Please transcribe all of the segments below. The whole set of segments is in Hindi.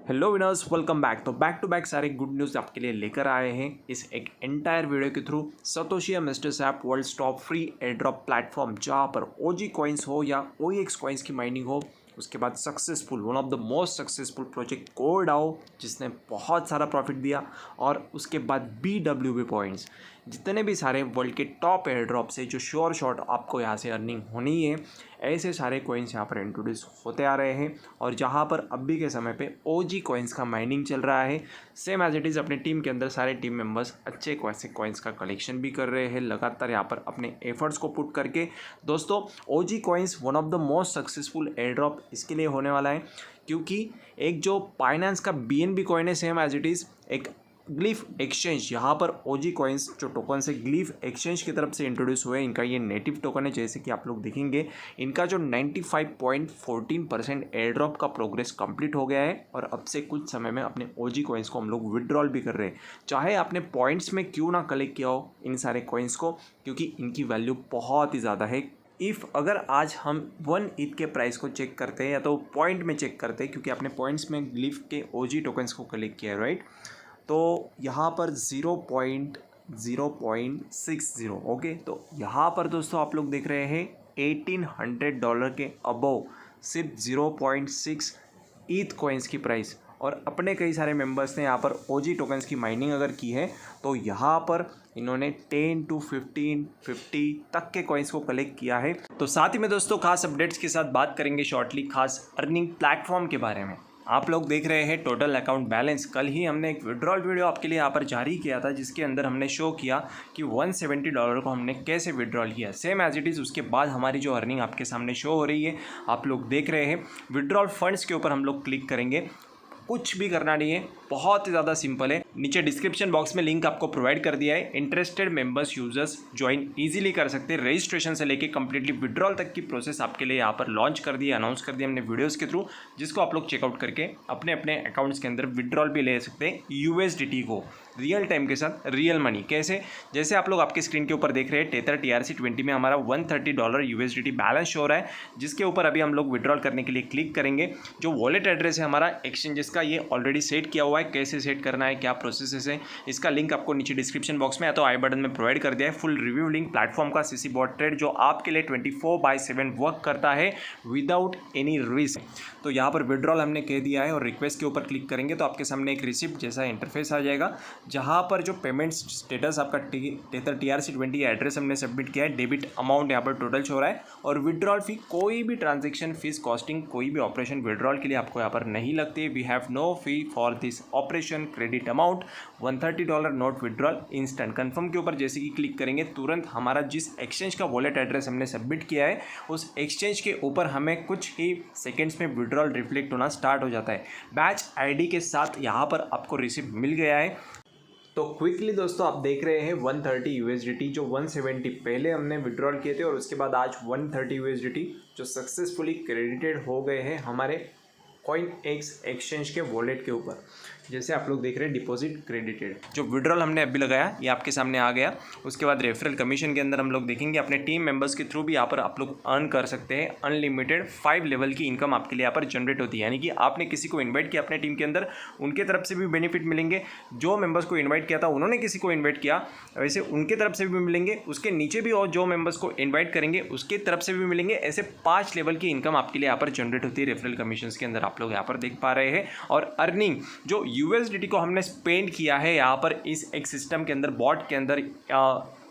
Hello winners, welcome back. तो बैक टू बैक सारे गुड न्यूज़ आपके लिए लेकर आए हैं इस एक एंटायर वीडियो के through. Satoshi misters app world top free air drop platform, जहाँ पर ओजी कॉइन्स हो या OEX कॉइन्स की माइनिंग हो। उसके बाद successful one of the most successful project Core DAO, जिसने बहुत सारा प्रॉफिट दिया। और उसके बाद BWB पॉइंट्स, जितने भी सारे वर्ल्ड के टॉप एयर ड्रॉप से जो श्योर शॉट आपको यहाँ से अर्निंग होनी है, ऐसे सारे कॉइन्स यहाँ पर इंट्रोड्यूस होते आ रहे हैं। और जहाँ पर अभी के समय पे OG कॉइन्स का माइनिंग चल रहा है, सेम एज इट इज़ अपनी टीम के अंदर सारे टीम मेंबर्स अच्छे वैसे कॉइन्स का कलेक्शन भी कर रहे हैं लगातार यहाँ पर अपने एफर्ट्स को पुट करके। दोस्तों, OG coins one of the most successful air drop इसके लिए होने वाला है, क्योंकि एक जो बाइनेंस का BNB कॉइन है, सेम एज इट इज़ एक ग्लिफ एक्सचेंज, यहाँ पर OG कॉइन्स जो टोकन से ग्लिफ एक्सचेंज की तरफ से इंट्रोड्यूस हुए। इनका ये नेटिव टोकन है, जैसे कि आप लोग देखेंगे। इनका जो 95.14% एयर ड्रॉप का प्रोग्रेस कंप्लीट हो गया है, और अब से कुछ समय में अपने OG कॉइन्स को हम लोग विड्रॉल भी कर रहे हैं, चाहे आपने पॉइंट्स में क्यों ना कलेक्ट किया हो इन सारे कॉइन्स को, क्योंकि इनकी वैल्यू बहुत ही ज़्यादा है। अगर आज हम 1 ETH के प्राइस को चेक करते हैं या तो पॉइंट में चेक करते हैं, क्योंकि आपने पॉइंट्स में ग्लिफ के OG टोकन्स को कलेक्ट किया है, राइट। तो यहाँ पर 0.60, ओके। तो यहाँ पर दोस्तों आप लोग देख रहे हैं $1800 के अबव सिर्फ 0.6 ETH कॉइन्स की प्राइस। और अपने कई सारे मेंबर्स ने यहाँ पर OG टोकन्स की माइनिंग अगर की है, तो यहाँ पर इन्होंने 10 to 15, 50 तक के कॉइन्स को कलेक्ट किया है। तो साथ ही में दोस्तों खास अपडेट्स के साथ बात करेंगे शॉर्टली खास अर्निंग प्लेटफॉर्म के बारे में। आप लोग देख रहे हैं टोटल अकाउंट बैलेंस। कल ही हमने एक विड्रॉल वीडियो आपके लिए यहाँ पर जारी किया था, जिसके अंदर हमने शो किया कि $170 को हमने कैसे विड्रॉल किया। सेम एज इट इज़ उसके बाद हमारी जो अर्निंग आपके सामने शो हो रही है, आप लोग देख रहे हैं। विड्रॉल फंड्स के ऊपर हम लोग क्लिक करेंगे, कुछ भी करना नहीं है, बहुत ही ज़्यादा सिंपल है। नीचे डिस्क्रिप्शन बॉक्स में लिंक आपको प्रोवाइड कर दिया है। Interested members users join easily कर सकते हैं। रजिस्ट्रेशन से लेके कंप्लीटली विड्रॉल तक की प्रोसेस आपके लिए यहाँ पर लॉन्च कर दी, अनाउंस कर दिया हमने वीडियोस के थ्रू, जिसको आप लोग चेकआउट करके अपने अपने अकाउंट्स के अंदर विड्रॉल भी ले सकते हैं। USDT को रियल टाइम के साथ रियल मनी कैसे, जैसे आप लोग आपके स्क्रीन के ऊपर देख रहे हैं, टेथर TRC20 में हमारा $130 USDT बैलेंस शो हो रहा है, जिसके ऊपर अभी हम लोग विड्रॉल करने के लिए क्लिक करेंगे। जो वॉलेट एड्रेस है हमारा एक्सचेंजेस का, ये ऑलरेडी सेट किया हुआ है। कैसे सेट करना है, क्या प्रोसेस है, इसका लिंक आपको नीचे डिस्क्रिप्शन बॉक्स में या तो आई बटन में प्रोवाइड कर दिया है। फुल रिव्यू लिंक प्लेटफॉर्म का CC बॉट ट्रेड, जो आपके लिए 24/7 वर्क करता है विदाउट एनी रिस्क। तो यहाँ पर विड्रॉल हमने कह दिया है और रिक्वेस्ट के ऊपर क्लिक करेंगे तो आपके सामने एक रिसिप्ट जैसा इंटरफेस आ जाएगा, जहाँ पर जो पेमेंट स्टेटस आपका टेथर TRC20 एड्रेस हमने सबमिट किया है, डेबिट अमाउंट यहाँ पर टोटल शो हो रहा है, और विड्रॉल फी कोई भी ट्रांजेक्शन फीस कॉस्टिंग कोई भी ऑपरेशन विड्रॉल के लिए आपको यहाँ पर नहीं लगती। We have no fee for this operation. Credit amount $130, note withdrawal instant. Confirm के ऊपर जैसे कि क्लिक करेंगे, तुरंत हमारा जिस एक्सचेंज का वॉलेट एड्रेस हमने सबमिट किया है, उस एक्सचेंज के ऊपर हमें कुछ ही सेकेंड्स में विड्रॉल रिफ्लेक्ट होना स्टार्ट हो जाता है। बैच ID के साथ यहाँ पर आपको रिसिप्ट मिल गया है। तो क्विकली दोस्तों आप देख रहे हैं 130 USDT, जो 170 पहले हमने विड्रॉल किए थे, और उसके बाद आज 130 USDT जो सक्सेसफुली क्रेडिटेड हो गए हैं हमारे CoinEx एक्सचेंज के वॉलेट के ऊपर। जैसे आप लोग देख रहे हैं डिपॉजिट क्रेडिटेड, जो विड्रॉल हमने अभी लगाया ये आपके सामने आ गया। उसके बाद रेफरल कमीशन के अंदर हम लोग देखेंगे अपने टीम मेंबर्स के थ्रू भी यहाँ पर आप लोग अर्न कर सकते हैं। अनलिमिटेड 5 लेवल की इनकम आपके लिए यहाँ पर जनरेट होती है, यानी कि आपने किसी को इन्वाइट किया अपने टीम के अंदर, उनके तरफ से भी बेनिफिट मिलेंगे। जो मेंबर्स को इन्वाइट किया था उन्होंने किसी को इन्वाइट किया, वैसे उनके तरफ से भी मिलेंगे। उसके नीचे भी और जो मेंबर्स को इन्वाइट करेंगे उसके तरफ से भी मिलेंगे। ऐसे 5 लेवल की इनकम आपके लिए यहाँ पर जनरेट होती है रेफरल कमीशन के अंदर, आप लोग यहाँ पर देख पा रहे हैं। और अर्निंग जो USDT को हमने स्पेंड किया है यहाँ पर इस एक सिस्टम के अंदर, बॉट के अंदर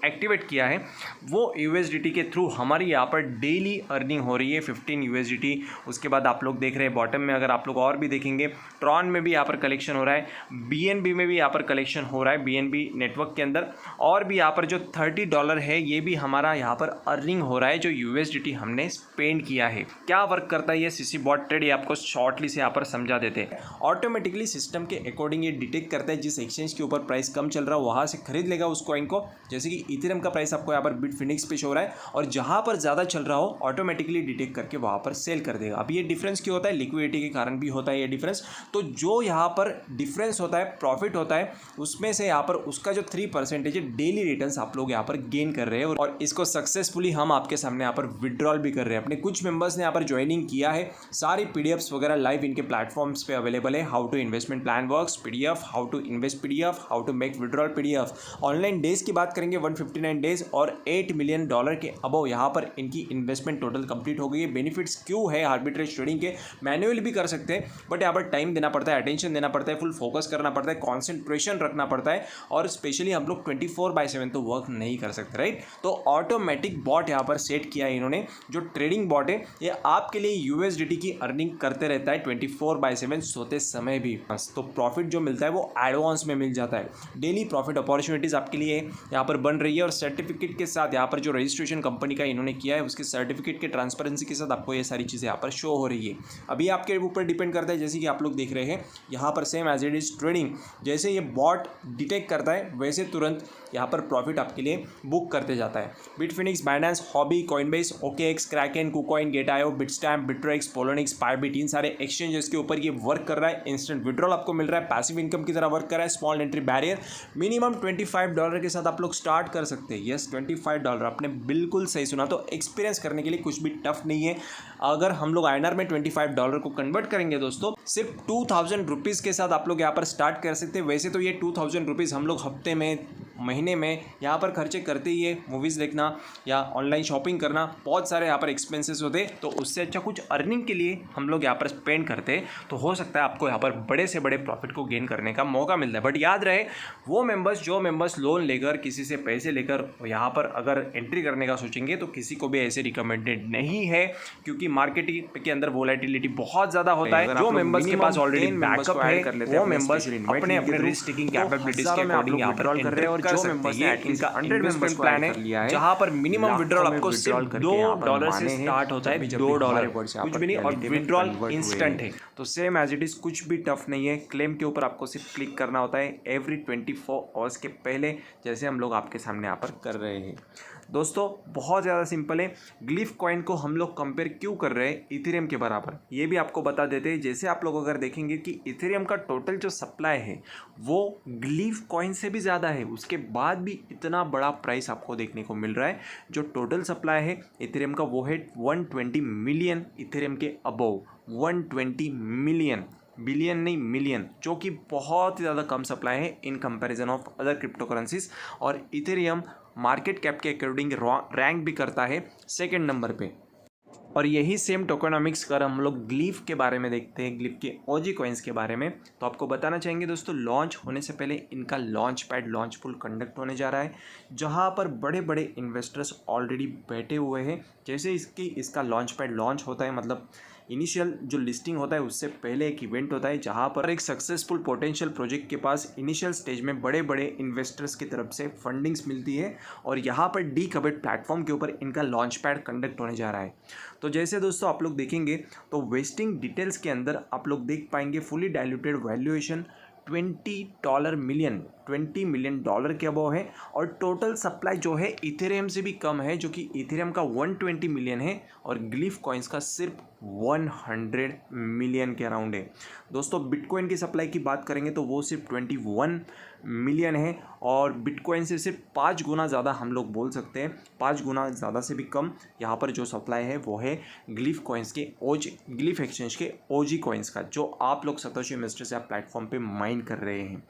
एक्टिवेट किया है, वो USDT के थ्रू हमारी यहाँ पर डेली अर्निंग हो रही है 15 USDT। उसके बाद आप लोग देख रहे हैं बॉटम में, अगर आप लोग और भी देखेंगे, ट्रॉन में भी यहाँ पर कलेक्शन हो रहा है, BNB में भी यहाँ पर कलेक्शन हो रहा है, BNB नेटवर्क के अंदर। और भी यहाँ पर जो $30 है, ये भी हमारा यहाँ पर अर्निंग हो रहा है, जो USDT हमने स्पेंड किया है। क्या वर्क करता है ये CC बॉट ट्रेड, ये आपको शॉर्टली से यहाँ पर समझा देते हैं। ऑटोमेटिकली सिस्टम के अकॉर्डिंग ये डिटेक्ट करता है जिस एक्सचेंज के ऊपर प्राइस कम चल रहा है, वहाँ से खरीद लेगा उस कॉइन को। जैसे कि इथेरियम का प्राइस आपको यहाँ पर बिटफिनिक्स पे शो हो रहा है, और जहाँ पर ज़्यादा चल रहा हो ऑटोमेटिकली डिटेक्ट करके वहाँ पर सेल कर देगा। अब ये डिफरेंस क्यों होता है? लिक्विडिटी के कारण भी होता है ये डिफरेंस। तो जो यहाँ पर डिफरेंस होता है, प्रॉफिट होता है, उसमें से यहाँ पर उसका जो 3% है डेली रिटर्न्स आप लोग यहाँ पर गेन कर रहे हैं, और इसको सक्सेसफुली हम आपके सामने यहाँ पर विड्रॉल भी कर रहे हैं। अपने कुछ मेंबर्स ने यहाँ पर ज्वाइनिंग किया है। सारी पीडीएफ्स वगैरह लाइव इनके प्लेटफॉर्म्स पे अवेलेबल है। How to investment plan works PDF, how to invest PDF, how to make withdrawal PDF. Online days की बात करेंगे 159 डेज और $8 मिलियन के अबव यहाँ पर इनकी इन्वेस्टमेंट टोटल कंप्लीट हो गई है। बेनिफिट्स क्यों है आर्बिट्रेज ट्रेडिंग के? मैन्युअली भी कर सकते हैं, बट यहाँ पर टाइम देना पड़ता है, अटेंशन देना पड़ता है, फुल फोकस करना पड़ता है, कॉन्सेंट्रेशन रखना पड़ता है, और स्पेशली हम लोग 24/7 तो वर्क नहीं कर सकते, राइट। तो ऑटोमेटिक बॉट यहाँ पर सेट किया है इन्होंने। जो ट्रेडिंग बॉट है ये आपके लिए यूएसडीटी की अर्निंग करते रहता है 24/7 सोते समय भी। तो प्रॉफिट जो मिलता है वो एडवांस में मिल जाता है। डेली प्रॉफिट अपॉर्चुनिटीज़ आपके लिए यहाँ पर बन रही है, और सर्टिफिकेट के साथ यहाँ पर जो रजिस्ट्रेशन कंपनी का इन्होंने किया है उसके सर्टिफिकेट के ट्रांसपेरेंसी के साथ आपको ये सारी चीज़ें यहाँ पर शो हो रही है। अभी आपके ऊपर डिपेंड करता है, जैसे कि आप लोग देख रहे हैं यहाँ पर same as it is trading, जैसे ये बॉट डिटेक्ट करता है वैसे तुरंत यहाँ पर प्रॉफिट आपके लिए बुक करते जाता है। Bitfinex, Binance, Huobi, Coinbase, OKX, Kraken, KuCoin, Gate io, Bitstamp, Bittrex, Poloniex, Bybit, इन सारे एक्सचेंजेस के ऊपर ये वर्क कर रहा है। इंस्टेंट विड्रॉल आपको मिल रहा है, पैसिव इनकम की तरह वर्क कर रहा है। स्मॉल एंट्री बैरियर मिनिमम $25 के साथ आप लोग स्टार्ट कर सकते हैं। यस, $25, आपने बिल्कुल सही सुना। तो एक्सपीरियंस करने के लिए कुछ भी टफ नहीं है। अगर हम लोग INR में $25 को कन्वर्ट करेंगे दोस्तों, सिर्फ 2000 रुपीज़ के साथ आप लोग यहाँ पर स्टार्ट कर सकते हैं। वैसे तो ये 2000 रुपीज़ हम लोग हफ्ते में, महीने में यहाँ पर खर्चे करते ही है। मूवीज़ देखना या ऑनलाइन शॉपिंग करना, बहुत सारे यहाँ पर एक्सपेंसेस होते, तो उससे अच्छा कुछ अर्निंग के लिए हम लोग यहाँ पर स्पेंड करते, तो हो सकता है आपको यहाँ पर बड़े से बड़े प्रॉफिट को गेन करने का मौका मिलता है। बट याद रहे, वो मेंबर्स जो मेंबर्स लोन लेकर, किसी से पैसे लेकर यहाँ पर अगर एंट्री करने का सोचेंगे तो किसी को भी ऐसे रिकमेंडेड नहीं है, क्योंकि मार्केट के अंदर वोलेटिलिटी बहुत ज़्यादा होता है। जो मेंबर्स के पास ऑलरेडी बैकअप है वो मेंबर्स अपने अपने रिस्क टेकिंग कैपेबिलिटीज के अकॉर्डिंग यहाँ पर एंटर कर सकते हैं। ये इनका इन्वेस्टमेंट प्लान है, जहाँ पर मिनिमम विड्रॉल आपको सिर्फ $2 से स्टार्ट होता है। $2 कुछ भी नहीं, और विड्रॉल इंस्टेंट है। तो सेम एज इट इज, कुछ भी टफ नहीं है। क्लेम के ऊपर आपको सिर्फ क्लिक करना होता है एवरी 24 आवर्स के पहले, जैसे हम लोग आपके सामने यहाँ पर कर रहे हैं। दोस्तों बहुत ज़्यादा सिंपल है। ग्लिफ कॉइन को हम लोग कंपेयर क्यों कर रहे हैं इथेरियम के बराबर, ये भी आपको बता देते हैं। जैसे आप लोग अगर देखेंगे कि इथेरियम का टोटल जो सप्लाई है वो ग्लिफ कॉइन से भी ज़्यादा है, उसके बाद भी इतना बड़ा प्राइस आपको देखने को मिल रहा है। जो टोटल सप्लाई है इथेरियम का वो है 120 मिलियन, इथेरियम के अबव 120 मिलियन, बिलियन नहीं मिलियन, जो कि बहुत ही ज़्यादा कम सप्लाई है in comparison of other crypto currencies. और इथेरियम मार्केट कैप के अकॉर्डिंग रैंक भी करता है सेकंड नंबर पे। और यही सेम टोकेनोमिक्स कर हम लोग ग्लिफ के बारे में देखते हैं, ग्लिफ के ओजी कॉइन्स के बारे में, तो आपको बताना चाहेंगे दोस्तों, लॉन्च होने से पहले इनका लॉन्च पैड, लॉन्च पुल कंडक्ट होने जा रहा है, जहां पर बड़े बड़े इन्वेस्टर्स ऑलरेडी बैठे हुए हैं। जैसे इसका लॉन्च पैड लॉन्च होता है, मतलब इनिशियल जो लिस्टिंग होता है उससे पहले एक इवेंट होता है, जहां पर एक सक्सेसफुल पोटेंशियल प्रोजेक्ट के पास इनिशियल स्टेज में बड़े बड़े इन्वेस्टर्स की तरफ से फंडिंग्स मिलती है, और यहाँ पर डीकबेट प्लेटफॉर्म के ऊपर इनका लॉन्च पैड कंडक्ट होने जा रहा है। तो जैसे दोस्तों आप लोग देखेंगे तो वेस्टिंग डिटेल्स के अंदर आप लोग देख पाएंगे फुली डाइल्यूटेड वैल्यूएशन $20 मिलियन के अबव है, और टोटल सप्लाई जो है इथेरियम से भी कम है, जो कि इथेरियम का 120 मिलियन है और ग्लिफ कॉइन्स का सिर्फ 100 मिलियन के अराउंड है। दोस्तों बिटकॉइन की सप्लाई की बात करेंगे तो वो सिर्फ 21 मिलियन है, और बिटकॉइन से सिर्फ 5 गुना ज़्यादा हम लोग बोल सकते हैं, 5 गुना ज़्यादा से भी कम यहाँ पर जो सप्लाई है वो है ग्लिफ कॉइन्स के ग्लिफ एक्सचेंज के ओजी कॉइन्स का, जो आप लोग सतोशी इन्वेस्टर्स या प्लेटफॉर्म पे माइन कर रहे हैं।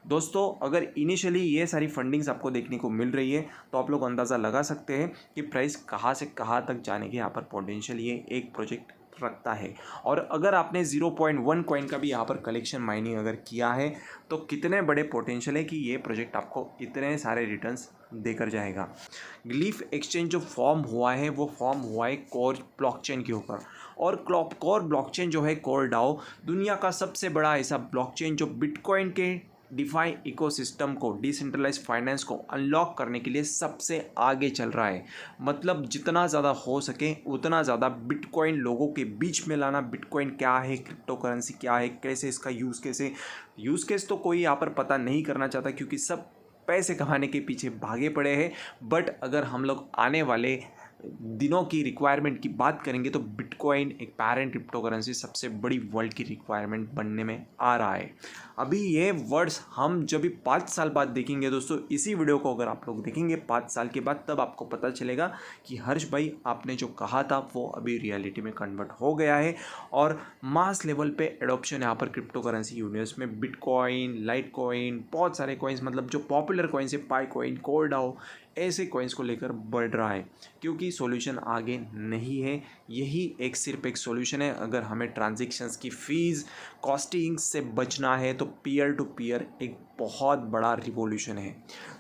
दोस्तों अगर इनिशियली ये सारी फंडिंग्स आपको देखने को मिल रही है तो आप लोग अंदाज़ा लगा सकते हैं कि प्राइस कहाँ से कहाँ तक जाने के यहाँ पर पोटेंशियल ये एक प्रोजेक्ट रखता है। और अगर आपने 0.1 कॉइन का भी यहाँ पर कलेक्शन माइनिंग अगर किया है तो कितने बड़े पोटेंशियल है कि ये प्रोजेक्ट आपको इतने सारे रिटर्न्स देकर जाएगा। ग्लिफ एक्सचेंज जो फॉर्म हुआ है वो फॉर्म हुआ है कोर ब्लॉकचेन के ऊपर, और कोर ब्लॉकचेन जो है कोर डाओ दुनिया का सबसे बड़ा ऐसा ब्लॉकचेन जो बिटकॉइन के डिफाई इकोसिस्टम को, डिसेंट्रलाइज फाइनेंस को अनलॉक करने के लिए सबसे आगे चल रहा है। मतलब जितना ज़्यादा हो सके उतना ज़्यादा बिटकॉइन लोगों के बीच में लाना। बिटकॉइन क्या है, क्रिप्टो करेंसी क्या है, कैसे इसका यूज़ केस तो कोई यहाँ पर पता नहीं करना चाहता, क्योंकि सब पैसे कमाने के पीछे भागे पड़े हैं। बट अगर हम लोग आने वाले दिनों की रिक्वायरमेंट की बात करेंगे तो बिटकॉइन एक पैरेंट क्रिप्टो करेंसी सबसे बड़ी वर्ल्ड की रिक्वायरमेंट बनने में आ रहा है। अभी ये वर्ड्स हम जब भी 5 साल बाद देखेंगे दोस्तों, इसी वीडियो को अगर आप लोग देखेंगे 5 साल के बाद, तब आपको पता चलेगा कि हर्ष भाई आपने जो कहा था वो अभी रियलिटी में कन्वर्ट हो गया है और मास लेवल पे एडॉप्शन यहाँ पर क्रिप्टो करेंसी यूनिवर्स में बिटकॉइन, लाइट कॉइन, बहुत सारे कॉइन्स, मतलब जो पॉपुलर कॉइन्स है पाई कॉइन, कोरडाओ, ऐसे कॉइन्स को लेकर बढ़ रहा है क्योंकि सॉल्यूशन आगे नहीं है। यही एक सिर्फ एक सॉल्यूशन है। अगर हमें ट्रांजैक्शंस की फ़ीस कॉस्टिंग से बचना है तो पीयर टू पीयर एक बहुत बड़ा रिवॉल्यूशन है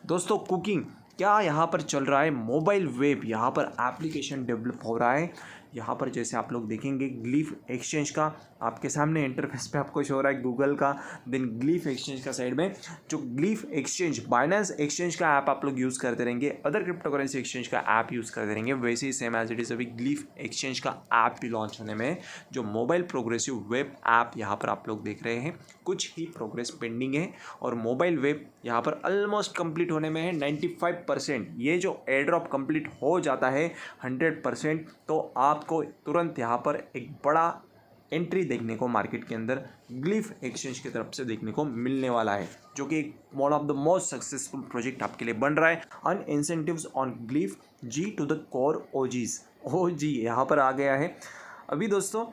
दोस्तों। कुकिंग क्या यहाँ पर चल रहा है, मोबाइल वेब यहाँ पर एप्लीकेशन डेवलप हो रहा है। यहाँ पर जैसे आप लोग देखेंगे ग्लीफ एक्सचेंज का आपके सामने इंटरफेस पे आपको शो हो रहा है गूगल का, देन ग्लीफ एक्सचेंज का साइड में जो ग्लीफ एक्सचेंज, बाइनेंस एक्सचेंज का ऐप आप लोग यूज़ करते रहेंगे, अदर क्रिप्टो करेंसी एक्सचेंज का ऐप यूज़ करते रहेंगे, वैसे ही सेम एज इट इज़ अभी ग्लीफ एक्सचेंज का ऐप भी लॉन्च होने में, जो मोबाइल प्रोग्रेसिव वेब ऐप यहाँ पर आप लोग देख रहे हैं। कुछ ही प्रोग्रेस पेंडिंग है और मोबाइल वेब यहाँ पर ऑलमोस्ट कंप्लीट होने में है 95%। ये जो एयर ड्रॉप कंप्लीट हो जाता है 100%, तो आपको तुरंत यहाँ पर एक बड़ा एंट्री देखने को मार्केट के अंदर ग्लीफ एक्सचेंज की तरफ से देखने को मिलने वाला है, जो कि एक one of the most successful project आपके लिए बन रहा है। अन इंसेंटिव्स ऑन ग्लीफ जी to the core OGs, OG यहाँ पर आ गया है। अभी दोस्तों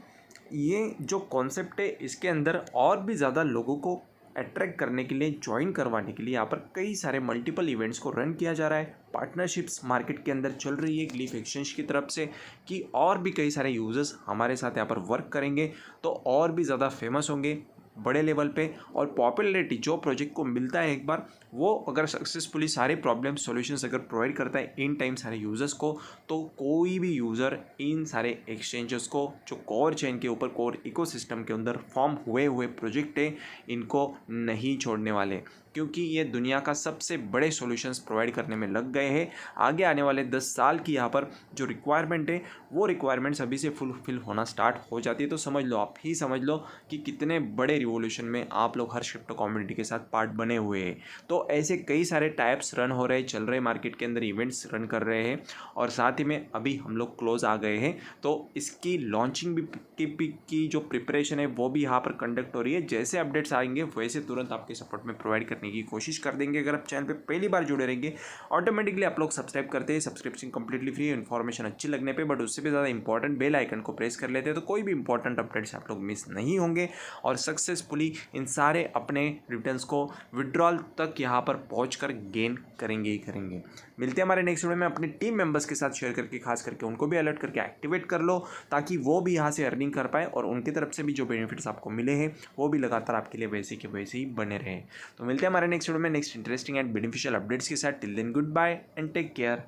ये जो कॉन्सेप्ट है इसके अंदर और भी ज़्यादा लोगों को अट्रैक्ट करने के लिए, ज्वाइन करवाने के लिए यहाँ पर कई सारे मल्टीपल इवेंट्स को रन किया जा रहा है। पार्टनरशिप्स मार्केट के अंदर चल रही है ग्लीफ एक्सचेंज की तरफ से कि और भी कई सारे यूजर्स हमारे साथ यहाँ पर वर्क करेंगे तो और भी ज़्यादा फेमस होंगे बड़े लेवल पे, और पॉपुलैरिटी जो प्रोजेक्ट को मिलता है एक बार, वो अगर सक्सेसफुली सारे प्रॉब्लम सॉल्यूशंस अगर प्रोवाइड करता है इन टाइम सारे यूज़र्स को, तो कोई भी यूज़र इन सारे एक्सचेंजेस को, जो कोर चेन के ऊपर कोर इकोसिस्टम के अंदर फॉर्म हुए प्रोजेक्ट है, इनको नहीं छोड़ने वाले, क्योंकि ये दुनिया का सबसे बड़े सॉल्यूशंस प्रोवाइड करने में लग गए हैं। आगे आने वाले 10 साल की यहाँ पर जो रिक्वायरमेंट है वो रिक्वायरमेंट्स अभी से फुलफिल होना स्टार्ट हो जाती है। तो समझ लो, आप ही समझ लो कि कितने बड़े रिवॉल्यूशन में आप लोग हर क्रिप्टो कम्युनिटी के साथ पार्ट बने हुए हैं। तो ऐसे कई सारे टाइप्स रन हो रहे, चल रहे, मार्केट के अंदर इवेंट्स रन कर रहे हैं और साथ ही में अभी हम लोग क्लोज आ गए हैं। तो इसकी लॉन्चिंग भी की जो प्रिपरेशन है वो भी यहाँ पर कंडक्ट हो रही है। जैसे अपडेट्स आएंगे वैसे तुरंत आपके सपोर्ट में प्रोवाइड करने की कोशिश कर देंगे। अगर आप चैनल पे पहली बार जुड़े रहेंगे, ऑटोमेटिकली आप लोग सब्सक्राइब करते हैं, सब्सक्रिप्शन कंप्लीटली फ्री, इन्फॉर्मेशन अच्छी लगने पे, बट उससे भी ज़्यादा इंपॉर्टेंट बेल आइकन को प्रेस कर लेते हैं तो कोई भी इंपॉर्टेंट अपडेट्स आप लोग मिस नहीं होंगे और सक्सेसफुली इन सारे अपने रिटर्न्स को विड्रॉल तक यहाँ पर पहुँच गेन करेंगे ही करेंगे। मिलते हैं हमारे नेक्स्ट वीडियो में अपने टीम मेंबर्स के साथ शेयर करके, खास करके उनको भी अलर्ट करके एक्टिवेट कर लो ताकि वो भी यहाँ से अर्निंग कर पाए और उनकी तरफ से भी जो बेनिफिट्स आपको मिले हैं वो भी लगातार आपके लिए वैसे के वैसे ही बने रहे। तो मिलते हैं हमारे नेक्स्ट वीडियो में next interesting and beneficial updates के साथ। Till then good bye and take care.